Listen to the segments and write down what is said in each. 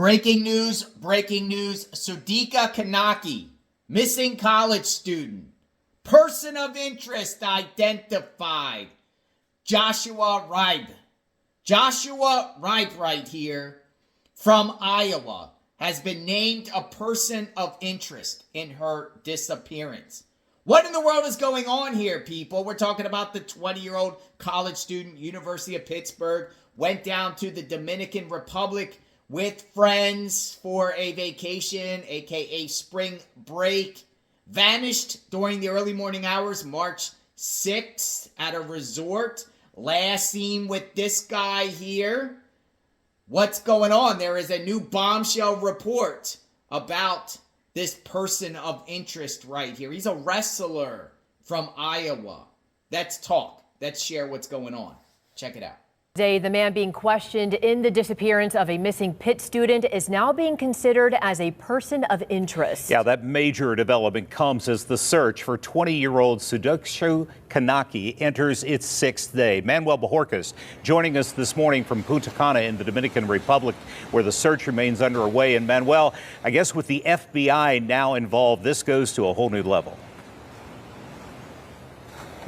Breaking news, Sudiksha Konanki, missing college student. Person of interest identified, Joshua Ribe. Joshua Ribe right here from Iowa has been named a person of interest in her disappearance. What in the world is going on here, people? We're talking about the 20-year-old college student, University of Pittsburgh, went down to the Dominican Republic with friends for a vacation, aka spring break. Vanished during the early morning hours, March 6th, at a resort. Last seen with this guy here. What's going on? There is a new bombshell report about this person of interest right here. He's a wrestler from Iowa. Let's talk. Let's share what's going on. Check it out. Today, the man being questioned in the disappearance of a missing Pitt student is now being considered as a person of interest. Yeah, that major development comes as the search for 20-year-old Sudiksha Konanki enters its sixth day. Manuel Bajorquez joining us this morning from Punta Cana in the Dominican Republic, where the search remains underway. And Manuel, I guess with the FBI now involved, this goes to a whole new level.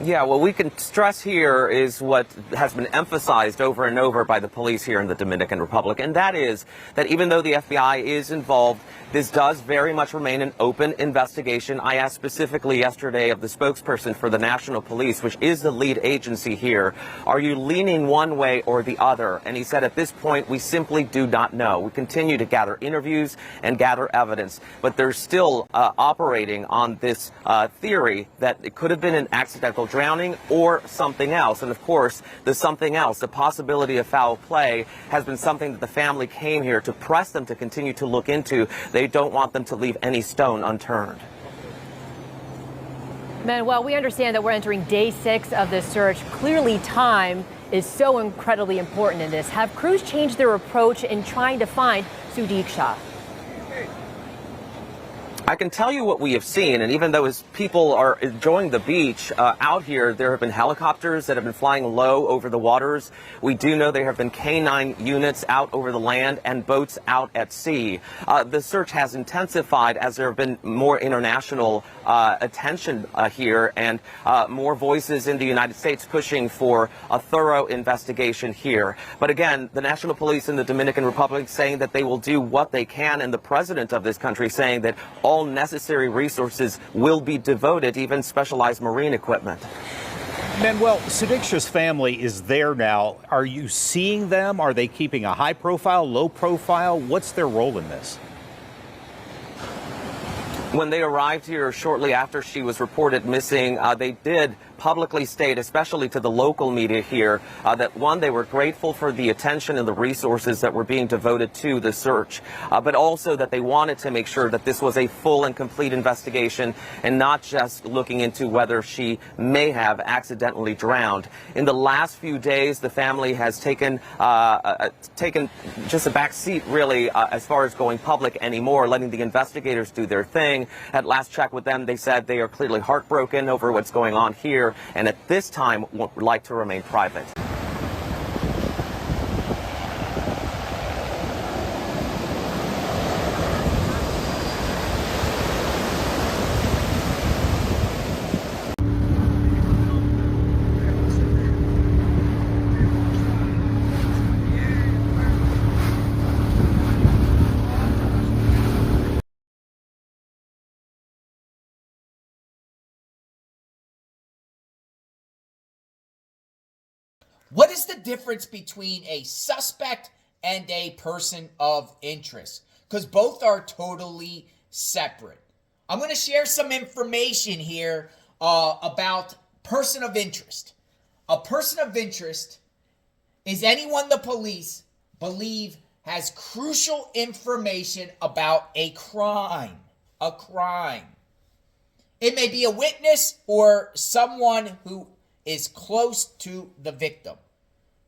Yeah, what we can stress here is what has been emphasized over and over by the police here in the Dominican Republic, and that is that even though the FBI is involved, this does very much remain an open investigation. I asked specifically yesterday of the spokesperson for the National Police, which is the lead agency here, are you leaning one way or the other? And he said at this point, we simply do not know. We continue to gather interviews and gather evidence, but they're still operating on this theory that it could have been an accidental drowning or something else. And of course, the something else, the possibility of foul play, has been something that the family came here to press them to continue to look into. They don't want them to leave any stone unturned. Manuel, we understand that we're entering day 6 of this search. Clearly, time is so incredibly important in this. Have crews changed their approach in trying to find Sudiksha? I can tell you what we have seen, and even though as people are enjoying the beach out here, there have been helicopters that have been flying low over the waters. We do know there have been K-9 units out over the land and boats out at sea. The search has intensified as there have been more international attention here and more voices in the United States pushing for a thorough investigation here. But again, the National Police in the Dominican Republic saying that they will do what they can, and the president of this country saying that all necessary resources will be devoted, even specialized marine equipment. Manuel, Sudiksha's family is there now. Are you seeing them? Are they keeping a high profile, low profile? What's their role in this? When they arrived here shortly after she was reported missing, they did publicly state, especially to the local media here, that one, they were grateful for the attention and the resources that were being devoted to the search, but also that they wanted to make sure that this was a full and complete investigation and not just looking into whether she may have accidentally drowned. In the last few days, the family has taken just a back seat, really, as far as going public anymore, letting the investigators do their thing. At last check with them, they said they are clearly heartbroken over what's going on here, and at this time would like to remain private. What is the difference between a suspect and a person of interest? Because both are totally separate. I'm going to share some information here about person of interest. A person of interest is anyone the police believe has crucial information about a crime. A crime. It may be a witness or someone who is close to the victim.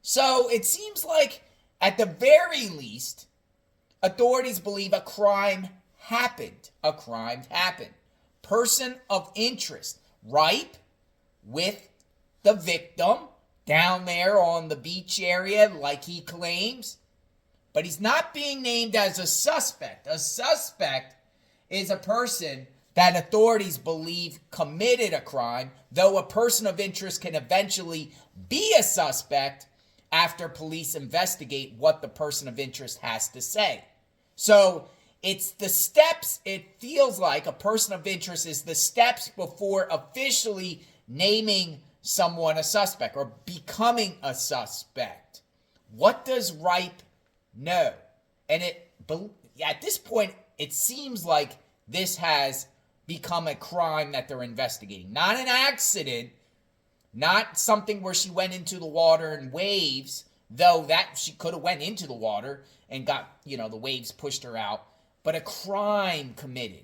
So it seems like, at the very least, authorities believe a crime happened. A crime happened. Person of interest, right? With the victim down there on the beach area, like he claims. but he's not being named as a suspect. A suspect is a person that authorities believe committed a crime, though a person of interest can eventually be a suspect after police investigate what the person of interest has to say. So it's the steps, it feels like a person of interest is the steps before officially naming someone a suspect or becoming a suspect. What does Ripe know? And at this point, it seems like this has become a crime that they're investigating. Not an accident, not something where she went into the water in waves, though that she could have went into the water and got, the waves pushed her out. But a crime committed.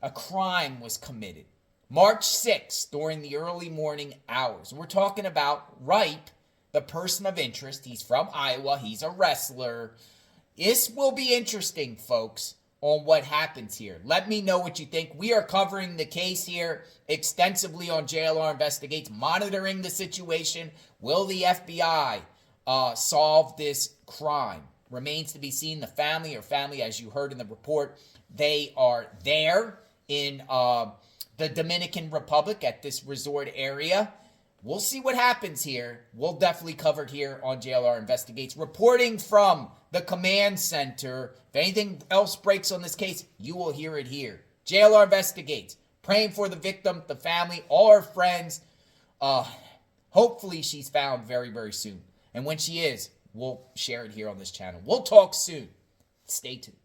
A crime was committed. March 6th, during the early morning hours. We're talking about Ripe, the person of interest. He's from Iowa. He's a wrestler. This will be interesting, folks, on what happens here. Let me know what you think. We are covering the case here extensively on JLR Investigates, monitoring the situation. Will the FBI solve this crime? Remains to be seen. The family, as you heard in the report, they are there in the Dominican Republic at this resort area. We'll see what happens here. We'll definitely cover it here on JLR Investigates. Reporting from the command center. If anything else breaks on this case, you will hear it here. JLR Investigates. Praying for the victim, the family, all her friends. Hopefully she's found very, very soon. And when she is, we'll share it here on this channel. We'll talk soon. Stay tuned.